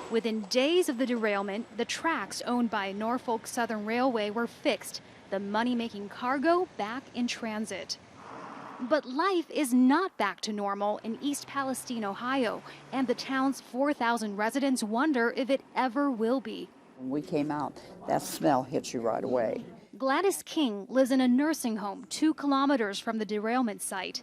Within days of the derailment, the tracks owned by Norfolk Southern Railway were fixed, the money-making cargo back in transit. But life is not back to normal in East Palestine, Ohio, and the town's 4,000 residents wonder if it ever will be. When we came out, that smell hit you right away. GLADYS King lives in a nursing home 2 kilometers from the derailment site.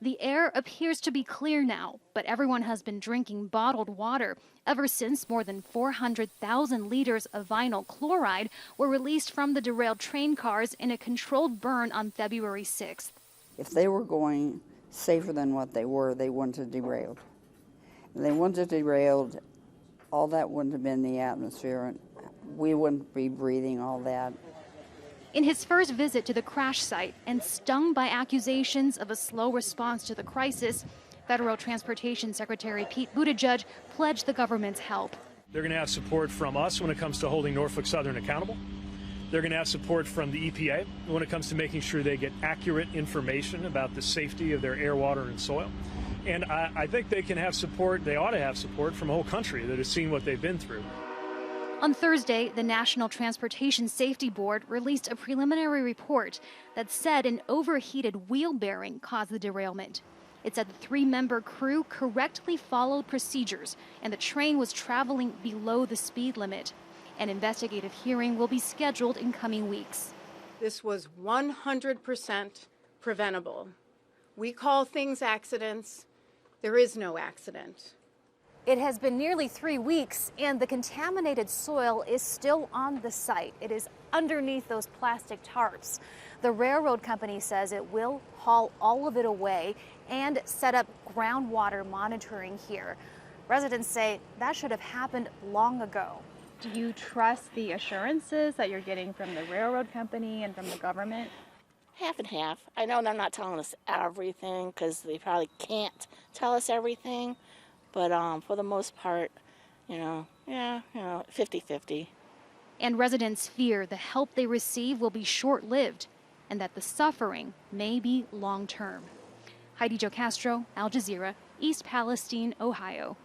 The air appears to be clear now, but everyone has been drinking bottled water ever since more than 400,000 liters of vinyl chloride were released from the derailed train cars in a controlled burn on February 6th. If they were going safer than what they were, they wouldn't have derailed. If they wouldn't have derailed, all that wouldn't have been in the atmosphere, and we wouldn't be breathing all that. In his first visit to the crash site and stung by accusations of a slow response to the crisis, Federal Transportation Secretary Pete Buttigieg pledged the government's help. They're going to have support from us when it comes to holding Norfolk Southern accountable. They're going to have support from the EPA when it comes to making sure they get accurate information about the safety of their air, water, and soil. And I think they can have support, they ought to have support from a whole country that has seen what they've been through. On Thursday, the National Transportation Safety Board released a preliminary report that said an overheated wheel bearing caused the derailment. It said the 3-member crew correctly followed procedures and the train was traveling below the speed limit. An investigative hearing will be scheduled in coming weeks. This was 100% preventable. We call things accidents. There is no accident. It has been nearly 3 weeks and the contaminated soil is still on the site. It is underneath those plastic tarps. The railroad company says it will haul all of it away and set up groundwater monitoring here. Residents say that should have happened long ago. Do you trust the assurances that you're getting from the railroad company and from the government? Half and half. I know they're not telling us everything because they probably can't tell us everything. But for the most part, 50-50. And residents fear the help they receive will be short-lived and that the suffering may be long-term. Heidi Zhou-Castro, Al Jazeera, East Palestine, Ohio.